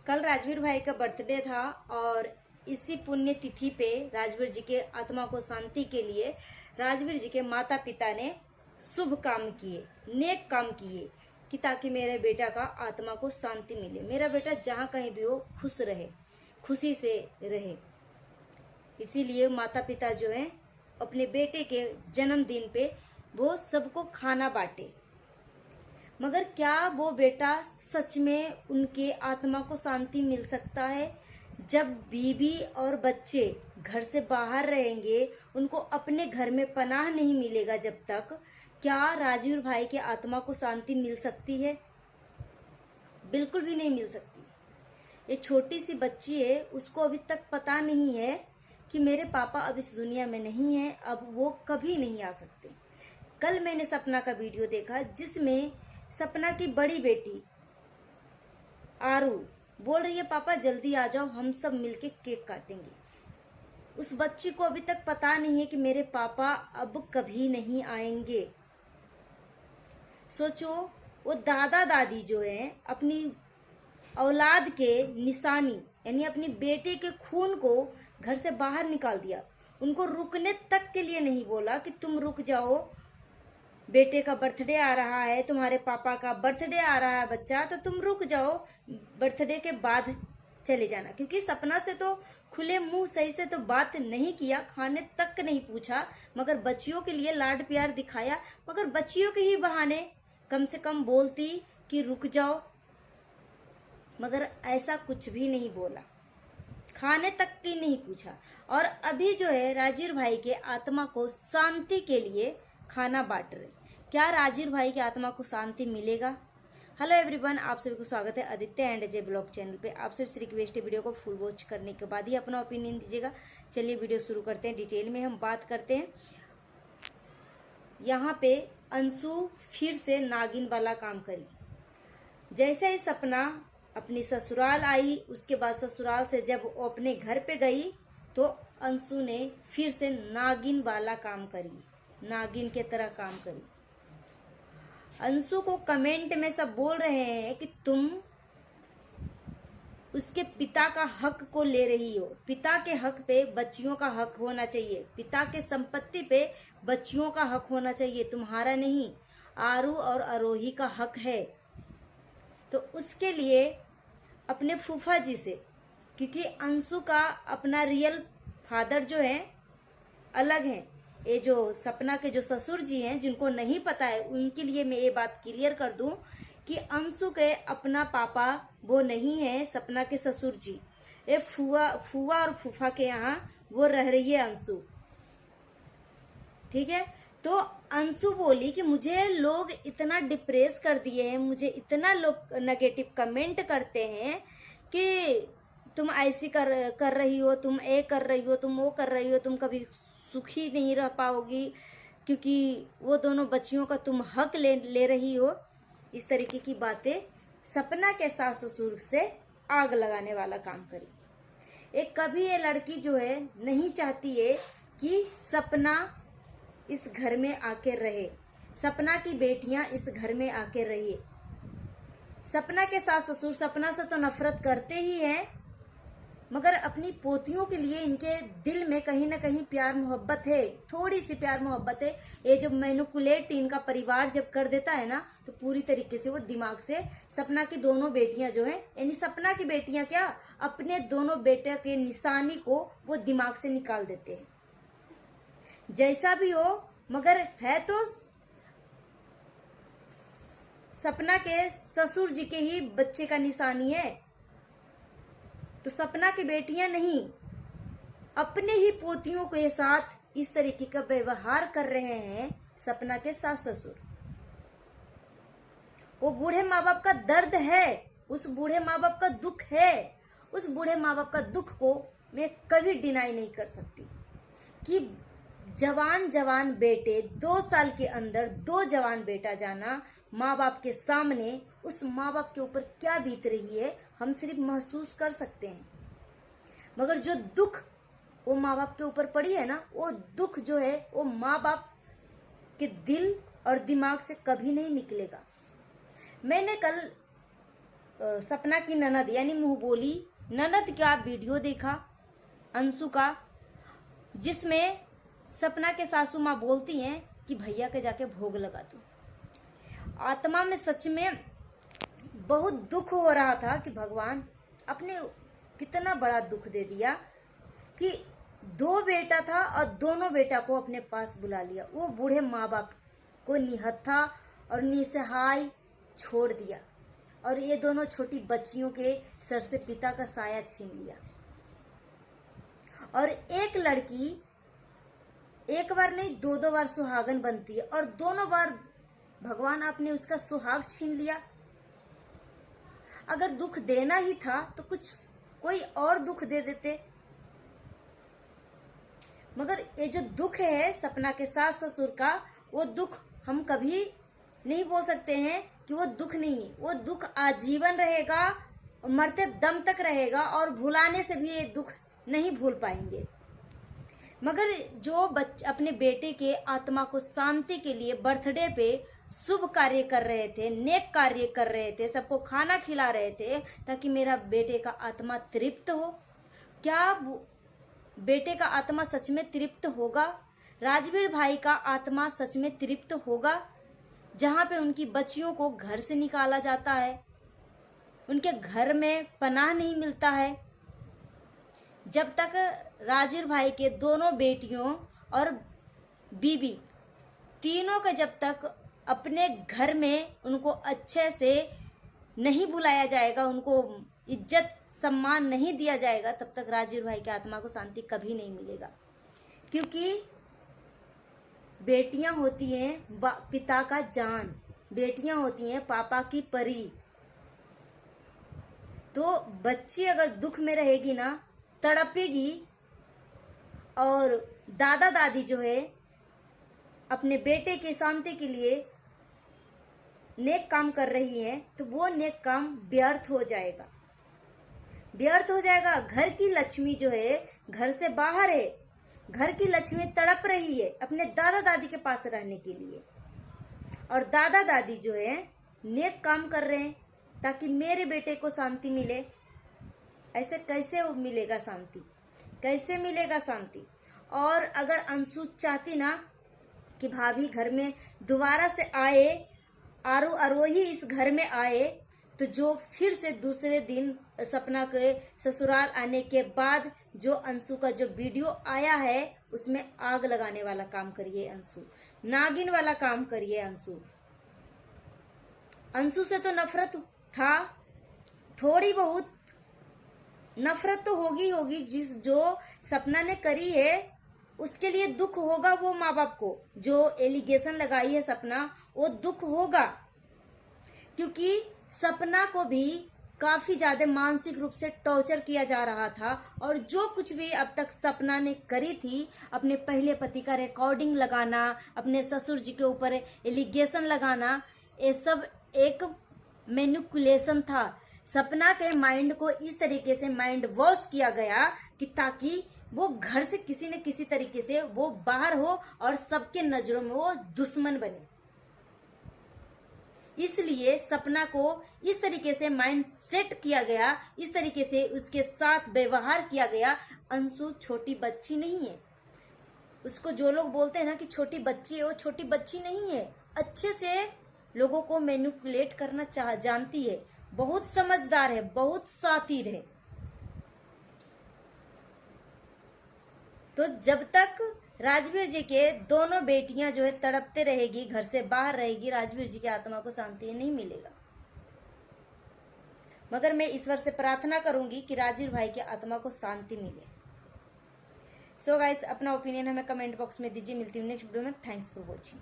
कल राजवीर भाई का बर्थडे था और इसी पुण्य तिथि पे राजवीर जी के आत्मा को शांति के लिए राजवीर जी के माता पिता ने शुभ काम किए, नेक काम किए कि ताकि मेरे बेटा का आत्मा को शांति मिले, मेरा बेटा जहाँ कहीं भी हो खुश रहे, खुशी से रहे। इसीलिए माता पिता जो है अपने बेटे के जन्मदिन पे वो सबको खाना बांटे। मगर क्या वो बेटा सच में उनके आत्मा को शांति मिल सकता है? जब बीवी और बच्चे घर से बाहर रहेंगे, उनको अपने घर में पनाह नहीं मिलेगा जब तक, क्या राजवीर भाई के आत्मा को शांति मिल सकती है? बिल्कुल भी नहीं मिल सकती। ये छोटी सी बच्ची है, उसको अभी तक पता नहीं है कि मेरे पापा अब इस दुनिया में नहीं है, अब वो कभी नहीं आ सकते। कल मैंने सपना का वीडियो देखा जिसमें सपना की बड़ी बेटी आरू बोल रही है पापा जल्दी आ जाओ, हम सब मिलके केक काटेंगे। उस बच्ची को अभी तक पता नहीं है कि मेरे पापा अब कभी नहीं आएंगे। सोचो, वो दादा दादी जो है अपनी औलाद के निशानी यानी अपनी बेटे के खून को घर से बाहर निकाल दिया। उनको रुकने तक के लिए नहीं बोला कि तुम रुक जाओ, बेटे का बर्थडे आ रहा है, तुम्हारे पापा का बर्थडे आ रहा है बच्चा, तो तुम रुक जाओ, बर्थडे के बाद चले जाना। क्योंकि सपना से तो खुले मुंह सही से तो बात नहीं किया, खाने तक नहीं पूछा, मगर बच्चियों के लिए लाड प्यार दिखाया। मगर बच्चियों के ही बहाने कम से कम बोलती कि रुक जाओ, मगर ऐसा कुछ भी नहीं बोला, खाने तक की नहीं पूछा। और अभी जो है राजवीर भाई के आत्मा को शांति के लिए खाना बांट रहे। क्या राजवीर भाई की आत्मा को शांति मिलेगा? हेलो एवरीवन, आप सभी को स्वागत है Aditya and Ajay blog channel पे। आप सबसे रिक्वेस्ट है वीडियो को फुल वॉच करने के बाद ही अपना ओपिनियन दीजिएगा। चलिए वीडियो शुरू करते हैं, डिटेल में हम बात करते हैं। यहाँ पे अंशु फिर से नागिन वाला काम करी। जैसे ही सपना अपनी ससुराल आई, उसके बाद ससुराल से जब वो अपने घर पे गई तो अंशु ने फिर से नागिन वाला काम करी, नागिन के तरह काम करी। अंशु को कमेंट में सब बोल रहे हैं कि तुम उसके पिता का हक को ले रही हो। पिता के हक पे बच्चियों का हक होना चाहिए, पिता के संपत्ति पे बच्चियों का हक होना चाहिए, तुम्हारा नहीं। आरू और आरोही का हक है। तो उसके लिए अपने फूफा जी से, क्योंकि अंशु का अपना रियल फादर जो है अलग है। ये जो सपना के जो ससुर जी हैं, जिनको नहीं पता है, उनके लिए मैं ये बात क्लियर कर दूं कि अंशु के अपना पापा वो नहीं है, सपना के ससुर जी। ये फुआ और फूफा के यहाँ वो रह रही है अंशु, ठीक है। तो अंशु बोली कि मुझे लोग इतना डिप्रेस कर दिए हैं, मुझे इतना लोग नेगेटिव कमेंट करते हैं कि तुम ऐसी कर रही हो, तुम ये कर रही हो, तुम वो कर रही हो, तुम कभी सुखी नहीं रह पाओगी, क्योंकि वो दोनों बच्चियों का तुम हक ले रही हो। इस तरीके की बातें सपना के सास ससुर से आग लगाने वाला काम करी। एक कभी ये लड़की जो है नहीं चाहती है कि सपना इस घर में आके रहे, सपना की बेटियां इस घर में आके रहे। सपना के सास ससुर सपना से तो नफरत करते ही हैं, मगर अपनी पोतियों के लिए इनके दिल में कहीं ना कहीं प्यार मोहब्बत है, थोड़ी सी प्यार मोहब्बत है। ये जब मैनिपुलेट इनका परिवार जब कर देता है ना, तो पूरी तरीके से वो दिमाग से सपना की दोनों बेटियां जो है, यानी सपना की बेटियां क्या, अपने दोनों बेटे के निशानी को वो दिमाग से निकाल देते हैं। जैसा भी हो, मगर है तो सपना के ससुर जी के ही बच्चे का निशानी है। तो सपना की बेटियां नहीं, अपने ही पोतियों के साथ इस तरीके का व्यवहार कर रहे हैं सपना के सास ससुर। वो बूढ़े माँ बाप का दर्द है, उस बूढ़े माँ बाप का दुख है। उस बूढ़े माँ बाप का दुख को मैं कभी डिनाई नहीं कर सकती कि जवान बेटे 2 साल के अंदर 2 जवान बेटा जाना, माँ बाप के सामने उस माँ बाप के ऊपर क्या बीत रही है हम सिर्फ महसूस कर सकते हैं। मगर जो दुख वो माँ बाप के ऊपर पड़ी है ना, वो दुख जो है वो माँ बाप के दिल और दिमाग से कभी नहीं निकलेगा। मैंने कल सपना की ननद यानी मुंह बोली ननद का वीडियो देखा अंशु का, जिसमें सपना के सासू माँ बोलती हैं कि भैया के जाके भोग लगा दो। आत्मा में सच में बहुत दुख हो रहा था कि भगवान अपने कितना बड़ा दुख दे दिया कि 2 बेटा था और दोनों बेटा को अपने पास बुला लिया। वो बूढ़े माँ बाप को निहत्था और निसहाय छोड़ दिया और ये दोनों छोटी बच्चियों के सर से पिता का साया छीन लिया। और एक लड़की एक बार नहीं 2-2 बार सुहागन बनती है और दोनों बार भगवान आपने उसका सुहाग छीन लिया। अगर दुख देना ही था तो कोई और दुख दे देते, मगर ये जो दुख है सपना के सास ससुर का, वो दुख हम कभी नहीं बोल सकते हैं कि वो दुख नहीं है। वो दुख आजीवन रहेगा, मरते दम तक रहेगा और भुलाने से भी ये दुख नहीं भूल पाएंगे। मगर जो अपने बेटे के आत्मा को शांति के लिए बर्थडे पे शुभ कार्य कर रहे थे, नेक कार्य कर रहे थे, सबको खाना खिला रहे थे ताकि मेरा बेटे का आत्मा तृप्त हो, क्या बेटे का आत्मा सच में तृप्त होगा? राजवीर भाई का आत्मा सच में तृप्त होगा? जहाँ पे उनकी बच्चियों को घर से निकाला जाता है, उनके घर में पनाह नहीं मिलता है, जब तक राजवीर भाई के दोनों बेटियों और बीबी तीनों का जब तक अपने घर में उनको अच्छे से नहीं बुलाया जाएगा, उनको इज्जत सम्मान नहीं दिया जाएगा, तब तक राजवीर भाई के आत्मा को शांति कभी नहीं मिलेगा। क्योंकि बेटियां होती हैं पिता का जान, बेटियां होती हैं पापा की परी। तो बच्ची अगर दुख में रहेगी ना, तड़पेगी, और दादा दादी जो है अपने बेटे की शांति के लिए नेक काम कर रही है, तो वो नेक काम व्यर्थ हो जाएगा, व्यर्थ हो जाएगा। घर की लक्ष्मी जो है घर से बाहर है, घर की लक्ष्मी तड़प रही है अपने दादा दादी के पास रहने के लिए, और दादा दादी जो है नेक काम कर रहे हैं ताकि मेरे बेटे को शांति मिले। ऐसे कैसे वो मिलेगा शांति? कैसे मिलेगा शांति? और अगर अंशु चाहती ना कि भाभी घर में दोबारा से आए, आरोही इस घर में आए, तो जो फिर से दूसरे दिन सपना के ससुराल आने के बाद जो अंशु का जो वीडियो आया है उसमें आग लगाने वाला काम करिए अंशु, नागिन वाला काम करिए अंशु। अंशु से तो नफरत था, थोड़ी बहुत नफरत तो होगी, जो सपना ने करी है उसके लिए दुख होगा। वो माँ बाप को जो एलिगेशन लगाई है सपना, वो दुख होगा, क्योंकि सपना को भी काफी ज्यादा मानसिक रूप से टॉर्चर किया जा रहा था। और जो कुछ भी अब तक सपना ने करी थी, अपने पहले पति का रिकॉर्डिंग लगाना, अपने ससुर जी के ऊपर एलिगेशन लगाना, ये सब एक मैनिपुलेशन था। सपना के माइंड को इस तरीके से माइंड वॉश किया गया कि ताकि वो घर से किसी न किसी तरीके से वो बाहर हो और सबके नजरों में वो दुश्मन बने। इसलिए सपना को इस तरीके से माइंड सेट किया गया, इस तरीके से उसके साथ व्यवहार किया गया। अंशु छोटी बच्ची नहीं है। उसको जो लोग बोलते हैं ना कि छोटी बच्ची है, वो छोटी बच्ची नहीं है। अच्छे से लोगों को मैनिपुलेट करना जानती है, बहुत समझदार है, बहुत शातिर है। तो जब तक राजवीर जी के दोनों बेटियां जो है तड़पते रहेगी, घर से बाहर रहेगी, राजवीर जी की आत्मा को शांति नहीं मिलेगा। मगर मैं ईश्वर से प्रार्थना करूंगी कि राजवीर भाई की आत्मा को शांति मिले। सो गाइस, अपना ओपिनियन हमें कमेंट बॉक्स में दीजिए। मिलती हूँ नेक्स्ट वीडियो में। Thanks for watching.